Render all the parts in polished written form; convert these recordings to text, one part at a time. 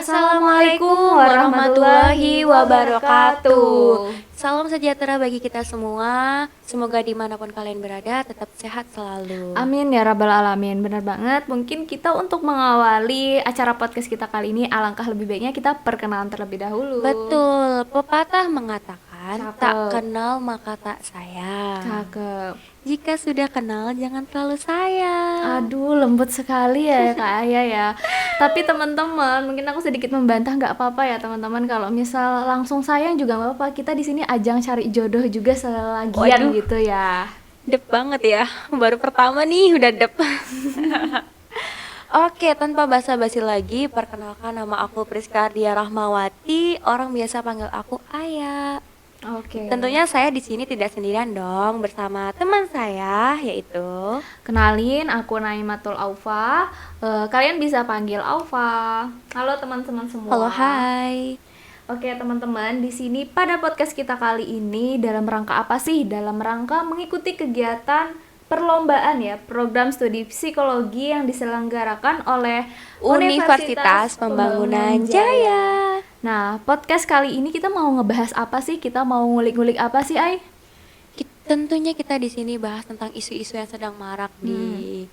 Assalamualaikum warahmatullahi wabarakatuh. Salam sejahtera bagi kita semua. Semoga dimanapun kalian berada tetap sehat selalu. Amin ya rabbal alamin. Benar banget. Mungkin kita untuk mengawali acara podcast kita kali ini, alangkah lebih baiknya kita perkenalan terlebih dahulu. Betul, pepatah mengatakan Cakep. tak kenal maka tak sayang. Cakep. Jika sudah kenal jangan terlalu sayang. Aduh, lembut sekali ya Kak Aya ya. Tapi teman-teman, mungkin aku sedikit membantah, nggak apa-apa ya teman-teman. Kalau misal langsung sayang juga nggak apa-apa. Kita di sini ajang cari jodoh juga selagian Waduh. gitu ya. Dep banget ya, baru pertama nih udah dep. Oke, tanpa basa-basi lagi, perkenalkan nama aku Priska Ardia Rahmawati. Orang biasa panggil aku Aya. Oke. Tentunya saya di sini tidak sendirian dong, bersama teman saya yaitu. Kenalin, aku Naimatul Aufa. Kalian bisa panggil Aufa. Halo teman-teman semua. Halo, hai. Oke teman-teman, di sini pada podcast kita kali ini dalam rangka apa sih? Dalam rangka mengikuti kegiatan perlombaan ya, program studi psikologi yang diselenggarakan oleh Universitas Pembangunan Jaya. Nah, podcast kali ini kita mau ngebahas apa sih? Kita mau ngulik-ngulik apa sih, Ai? Tentunya kita di sini bahas tentang isu-isu yang sedang marak di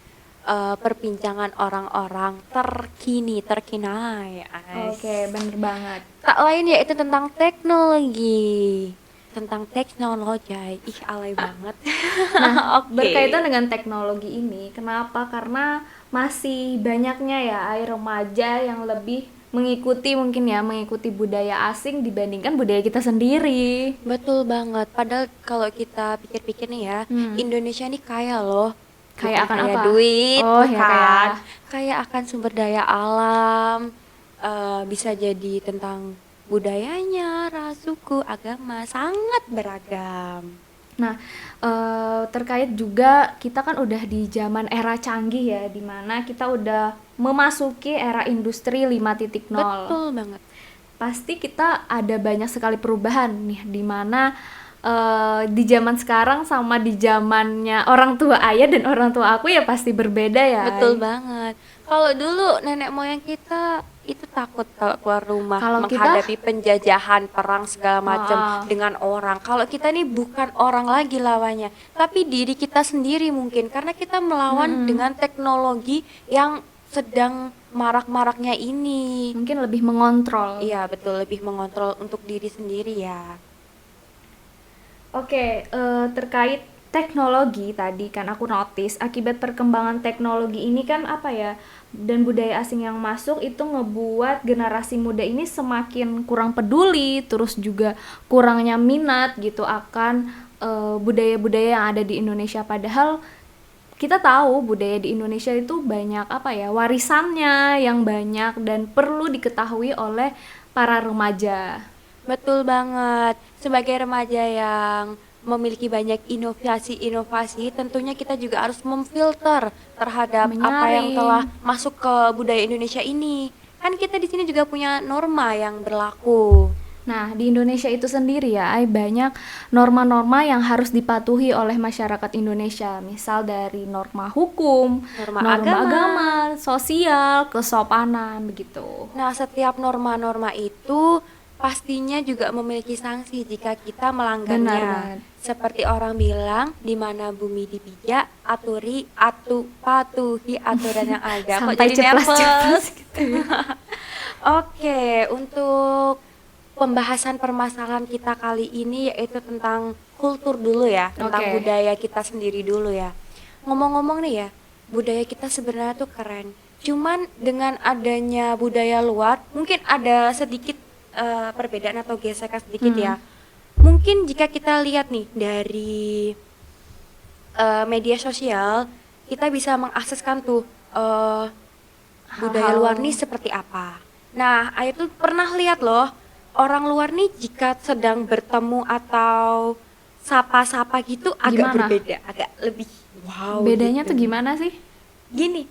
perbincangan orang-orang terkinai. Oke, bener banget. Tak lain yaitu tentang teknologi. Tentang teknologi. Ih, alay banget. Nah, Oke. berkaitan dengan teknologi ini, kenapa? Karena masih banyaknya ya remaja yang lebih mengikuti budaya asing dibandingkan budaya kita sendiri. Betul banget. Padahal kalau kita pikir-pikir nih ya, Indonesia nih kaya loh. Kaya Bukan akan kaya apa? duit, Oh, ya, bukan. Kaya akan sumber daya alam. Bisa jadi tentang budayanya, ras, suku, agama, sangat beragam. Nah, terkait juga kita kan udah di zaman era canggih ya, dimana kita udah memasuki era industri 5.0. Betul banget. Pasti kita ada banyak sekali perubahan nih, dimana di zaman sekarang sama di zamannya orang tua ayah dan orang tua aku ya pasti berbeda ya. Betul banget. Kalau dulu nenek moyang kita itu takut kalau keluar rumah Kalau menghadapi penjajahan, perang segala macam Ah. dengan orang. Kalau kita nih bukan orang lagi lawannya, tapi diri kita sendiri mungkin karena kita melawan dengan teknologi yang sedang marak-maraknya ini. Mungkin lebih mengontrol. Iya, betul, lebih mengontrol untuk diri sendiri ya. Oke, terkait teknologi tadi kan aku notice akibat perkembangan teknologi ini kan apa ya, dan budaya asing yang masuk itu ngebuat generasi muda ini semakin kurang peduli, terus juga kurangnya minat gitu akan budaya-budaya yang ada di Indonesia. Padahal kita tahu budaya di Indonesia itu banyak apa ya, warisannya yang banyak dan perlu diketahui oleh para remaja. Betul banget. Sebagai remaja yang memiliki banyak inovasi-inovasi, tentunya kita juga harus memfilter terhadap apa yang Menyaring. telah masuk ke budaya Indonesia ini. Kan kita di sini juga punya norma yang berlaku. Nah, di Indonesia itu sendiri ya, banyak norma-norma yang harus dipatuhi oleh masyarakat Indonesia. Misal dari norma hukum, Norma agama, agama. sosial, kesopanan, begitu. Nah, setiap norma-norma itu pastinya juga memiliki sanksi jika kita melanggarnya. Benar banget. Seperti orang bilang, di mana bumi dipijak, patuhi aturan yang ada. Kok Sampai jadi ceplas-ceplas nervous? gitu ya. Oke, untuk pembahasan permasalahan kita kali ini yaitu tentang kultur dulu ya, tentang Oke. budaya kita sendiri dulu ya. Ngomong-ngomong nih ya, budaya kita sebenarnya tuh keren. Cuman dengan adanya budaya luar, mungkin ada sedikit perbedaan atau gesekan sedikit ya. Mungkin jika kita lihat nih dari media sosial, kita bisa mengakseskan tuh budaya Hal-hal. luar nih seperti apa. Nah, Ayu tuh pernah lihat loh, orang luar nih jika sedang bertemu atau sapa-sapa gitu agak Gimana? berbeda, agak lebih wow Bedanya gitu. tuh gimana sih? Gini,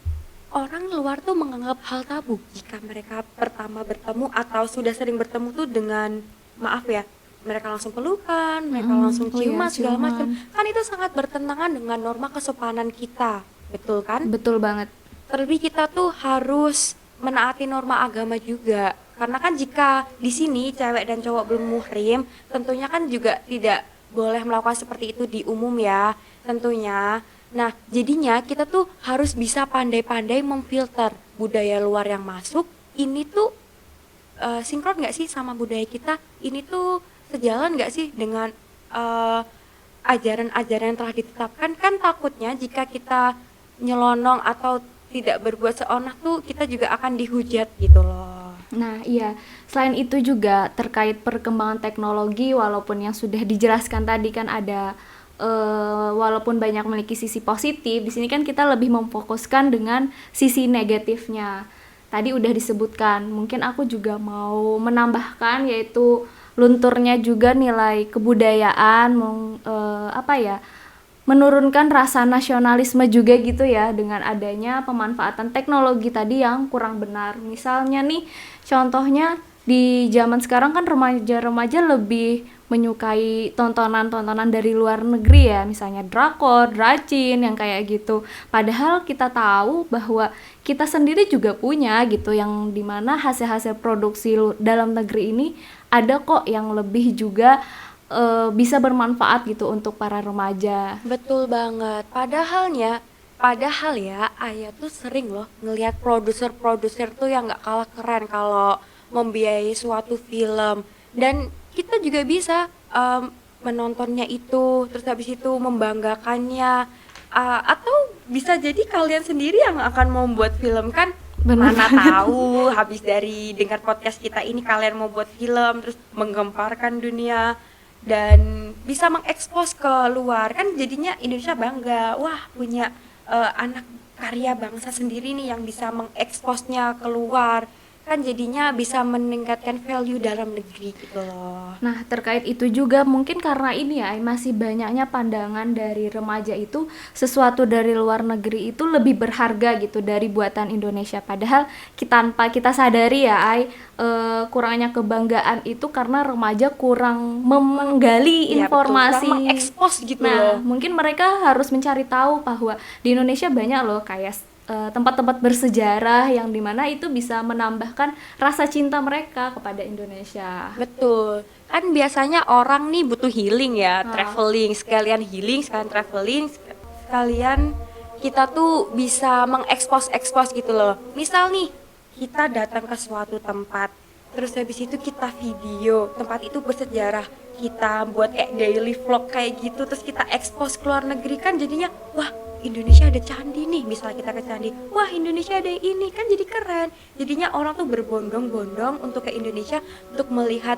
orang luar tuh menganggap hal tabu jika mereka pertama bertemu atau sudah sering bertemu tuh dengan, maaf ya, mereka langsung pelukan, mereka langsung oh iya, ciuman segala ciuman. macam. Kan itu sangat bertentangan dengan norma kesopanan kita, betul kan? Betul banget. Terlebih kita tuh harus menaati norma agama juga, Karena kan jika di sini cewek dan cowok belum muhrim, tentunya kan juga tidak boleh melakukan seperti itu di umum ya, tentunya. Nah, jadinya kita tuh harus bisa pandai-pandai memfilter budaya luar yang masuk. Ini tuh sinkron nggak sih sama budaya kita? Ini tuh sejalan nggak sih dengan eh, ajaran-ajaran yang telah ditetapkan? Kan takutnya jika kita nyelonong atau tidak berbuat seonah tuh kita juga akan dihujat gitu loh. Nah, iya. Selain itu juga terkait perkembangan teknologi, walaupun yang sudah dijelaskan tadi kan ada walaupun banyak memiliki sisi positif, di sini kan kita lebih memfokuskan dengan sisi negatifnya. Tadi udah disebutkan. Mungkin aku juga mau menambahkan yaitu lunturnya juga nilai kebudayaan, apa ya? Menurunkan rasa nasionalisme juga gitu ya dengan adanya pemanfaatan teknologi tadi yang kurang benar. Misalnya nih, contohnya di zaman sekarang kan remaja-remaja lebih menyukai tontonan-tontonan dari luar negeri ya, misalnya drakor, dracin yang kayak gitu. Padahal kita tahu bahwa kita sendiri juga punya gitu yang dimana hasil-hasil produksi dalam negeri ini ada kok yang lebih juga bisa bermanfaat gitu untuk para remaja. Betul banget. Padahal ya, Ayah tuh sering loh ngelihat produser-produser tuh yang nggak kalah keren kalau membiayai suatu film. Dan kita juga bisa menontonnya itu, terus habis itu membanggakannya. Atau bisa jadi kalian sendiri yang akan membuat film kan? Bener Mana banget. tahu habis dari dengar podcast kita ini kalian mau buat film terus menggemparkan dunia dan bisa mengekspos ke luar kan jadinya Indonesia bangga wah punya anak karya bangsa sendiri nih yang bisa mengeksposnya keluar kan jadinya bisa meningkatkan value dalam negeri gitu loh. Nah, terkait itu juga mungkin karena ini ya, masih banyaknya pandangan dari remaja itu sesuatu dari luar negeri itu lebih berharga gitu dari buatan Indonesia. Padahal tanpa kita sadari ya, kurangnya kebanggaan itu karena remaja kurang menggali Iya betul, kurang informasi. mengekspos gitu Nah, loh. mungkin mereka harus mencari tahu bahwa di Indonesia banyak loh kayak tempat-tempat bersejarah yang dimana itu bisa menambahkan rasa cinta mereka kepada Indonesia. Betul. Kan biasanya orang nih butuh healing ya, Ah. traveling, sekalian healing, sekalian traveling, sekalian kita tuh bisa mengekspos gitu loh. Misal nih, kita datang ke suatu tempat, terus habis itu kita video, tempat itu bersejarah, kita buat kayak daily vlog kayak gitu, terus kita ekspos ke luar negeri kan jadinya, wah Indonesia ada candi nih, misalnya kita ke candi, wah Indonesia ada ini, kan jadi keren. Jadinya orang tuh berbondong-bondong untuk ke Indonesia untuk melihat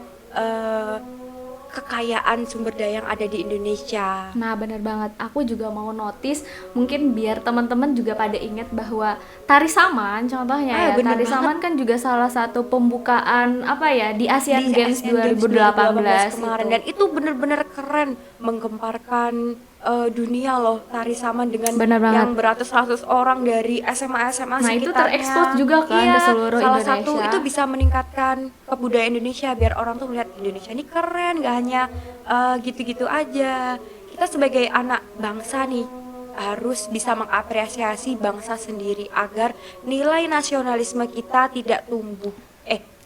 kekayaan sumber daya yang ada di Indonesia. Nah, benar banget. Aku juga mau notice, mungkin biar teman-teman juga pada ingat bahwa Tari Saman, contohnya ya, Bener Tari banget. Saman kan juga salah satu pembukaan apa ya di Asian Di Games Asian Games 2018 kemarin itu. dan itu bener-bener keren menggemparkan dunia loh Tari Saman dengan Benar banget. yang beratus-ratus orang dari SMA Nah, itu sekitarnya. terekspos juga kan Iya, ke seluruh salah Indonesia. satu itu bisa meningkatkan kebudayaan Indonesia biar orang tuh melihat Indonesia ini keren, gak hanya gitu-gitu aja. Kita sebagai anak bangsa nih harus bisa mengapresiasi bangsa sendiri agar nilai nasionalisme kita tidak tumbuh.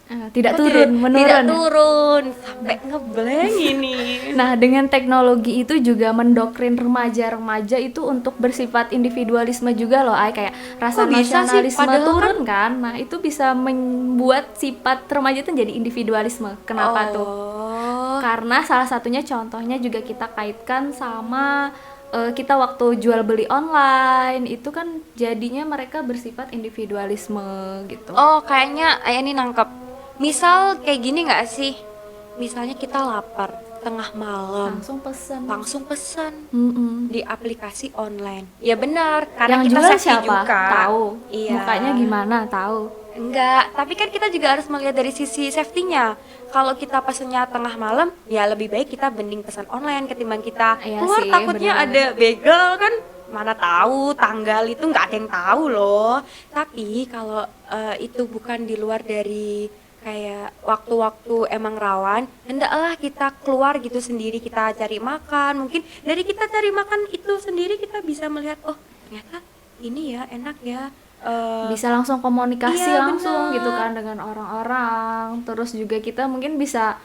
Tidak Kok turun, menurun. Tidak turun sampai ngeblank ini. Nah, dengan teknologi itu juga mendoktrin remaja-remaja itu untuk bersifat individualisme juga loh, kayak rasa Kok bisa sih? nasionalisme Padahal turun kan. Nah, itu bisa membuat sifat remaja itu jadi individualisme. Kenapa tuh? Oh, Karena salah satunya contohnya juga kita kaitkan sama kita waktu jual beli online itu kan jadinya mereka bersifat individualisme gitu. oh kayaknya ini nangkep. Misal kayak gini nggak sih? Misalnya kita lapar tengah malam, langsung pesan Mm-mm. di aplikasi online. Ya benar, karena Yang kita jual safety siapa? juga. Tahu. Iya. Mukanya gimana? Tahu. Enggak, tapi kan kita juga harus melihat dari sisi safety-nya. Kalau kita pesennya tengah malam, ya lebih baik kita mending pesan online ketimbang kita Iya keluar sih, takutnya bener ada begal kan. Mana tahu tanggal itu nggak ada yang tahu loh. Tapi kalau itu bukan di luar dari kayak waktu-waktu emang rawan, hendaklah kita keluar gitu sendiri, kita cari makan. Mungkin dari kita cari makan itu sendiri kita bisa melihat, oh ternyata ini ya enak ya, bisa langsung komunikasi Iya, langsung bener. gitu kan dengan orang-orang. Terus juga kita mungkin bisa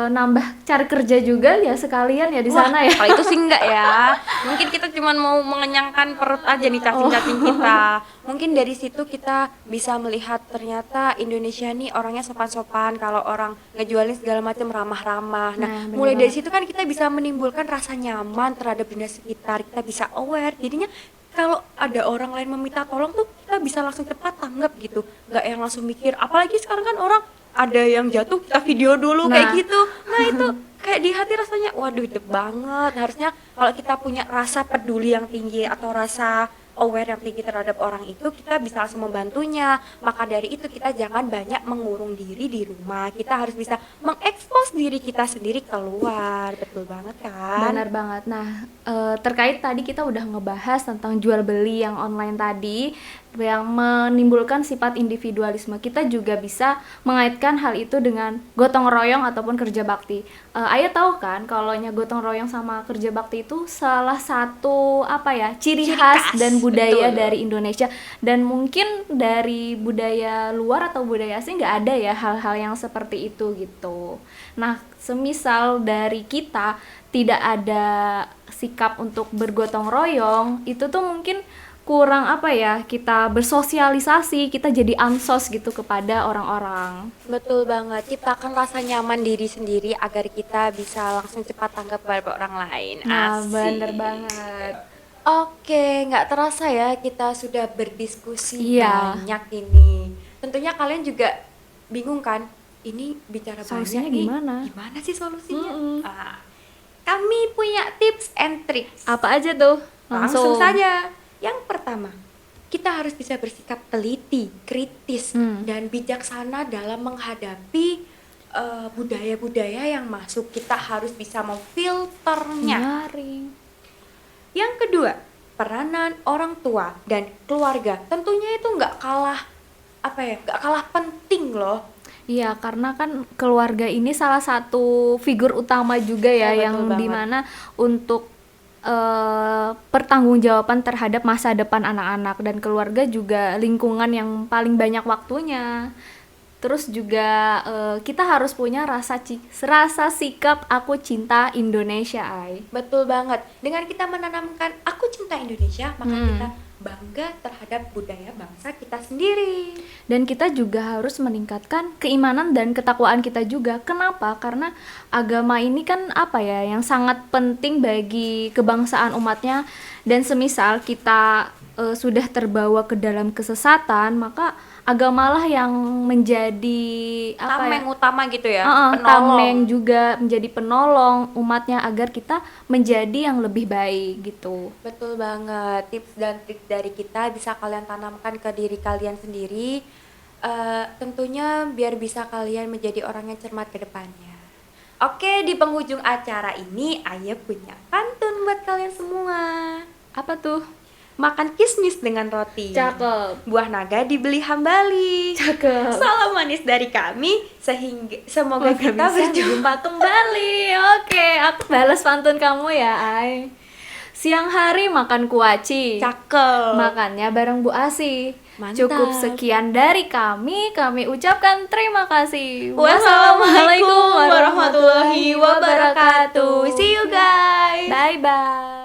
nambah cari kerja juga ya sekalian ya di Wah, sana ya. kalau itu sih enggak ya. Mungkin kita cuma mau mengenyangkan perut aja nih cacing-cacing kita. Mungkin dari situ kita bisa melihat ternyata Indonesia nih orangnya sopan-sopan. Kalau orang ngejualin segala macam ramah-ramah. Nah, Nah, bener mulai dari banget. situ kan kita bisa menimbulkan rasa nyaman terhadap dunia sekitar. Kita bisa aware. Jadinya kalau ada orang lain meminta tolong tuh kita bisa langsung cepat tanggap gitu. Nggak yang langsung mikir. Apalagi sekarang kan orang ada yang jatuh kita video dulu kayak Nah, gitu. Nah, itu kayak di hati rasanya waduh deg banget. Harusnya kalau kita punya rasa peduli yang tinggi atau rasa aware yang tinggi terhadap orang itu, kita bisa langsung membantunya. Maka dari itu kita jangan banyak mengurung diri di rumah, kita harus bisa mengekspos diri kita sendiri keluar. Betul banget kan? benar banget. Nah, terkait tadi kita udah ngebahas tentang jual beli yang online tadi yang menimbulkan sifat individualisme. Kita juga bisa mengaitkan hal itu dengan gotong royong ataupun kerja bakti. Ayah tahu kan kalau gotong royong sama kerja bakti itu salah satu apa ya ciri Ciri khas khas, dan budaya betul. dari Indonesia, dan mungkin dari budaya luar atau budaya asing nggak ada ya hal-hal yang seperti itu gitu. Nah, semisal dari kita tidak ada sikap untuk bergotong royong, itu tuh mungkin kurang apa ya, kita bersosialisasi, kita jadi ansos gitu kepada orang-orang. Betul banget, ciptakan rasa nyaman diri sendiri agar kita bisa langsung cepat tanggap kepada orang lain. Nah, bener Asik. banget. Oke, nggak terasa ya kita sudah berdiskusi Iya, banyak ini. Tentunya kalian juga bingung kan? Ini bicara solusinya banyak nih, gimana? gimana sih solusinya? Mm-mm. Kami punya tips and tricks. Apa aja tuh? Langsung saja. Yang pertama, kita harus bisa bersikap teliti, kritis, dan bijaksana dalam menghadapi budaya-budaya yang masuk. Kita harus bisa memfilternya. Nyaring. Yang kedua, peranan orang tua dan keluarga tentunya itu nggak kalah nggak kalah penting loh. Iya, karena kan keluarga ini salah satu figur utama juga ya, Betul yang banget. dimana untuk pertanggungjawaban terhadap masa depan anak-anak, dan keluarga juga lingkungan yang paling banyak waktunya. Terus juga kita harus punya rasa sikap aku cinta Indonesia, ay. Betul banget. Dengan kita menanamkan aku cinta Indonesia, maka kita bangga terhadap budaya bangsa kita sendiri. Dan kita juga harus meningkatkan keimanan dan ketakwaan kita juga. Kenapa? Karena agama ini kan apa ya, yang sangat penting bagi kebangsaan umatnya. Dan semisal kita sudah terbawa ke dalam kesesatan, maka agamalah yang menjadi apa ya? Tameng utama gitu ya, Tameng penolong. juga menjadi penolong umatnya agar kita menjadi yang lebih baik gitu. Betul banget. Tips dan trik dari kita bisa kalian tanamkan ke diri kalian sendiri. Tentunya biar bisa kalian menjadi orang yang cermat ke depannya. Oke, di penghujung acara ini Ayah punya pantun buat kalian semua. Apa tuh? Makan kismis dengan roti. Cakep. Buah naga dibeli hambali. Cakep. Salam manis dari kami, sehingga semoga Semoga kita bisa berjumpa. berjumpa kembali. Oke, aku balas pantun kamu ya, Ay. Siang hari makan kuaci. Cakep. Makannya bareng Bu Asi. Mantap. Cukup sekian dari kami ucapkan terima kasih. Wassalamualaikum warahmatullahi wabarakatuh. See you guys. Bye bye.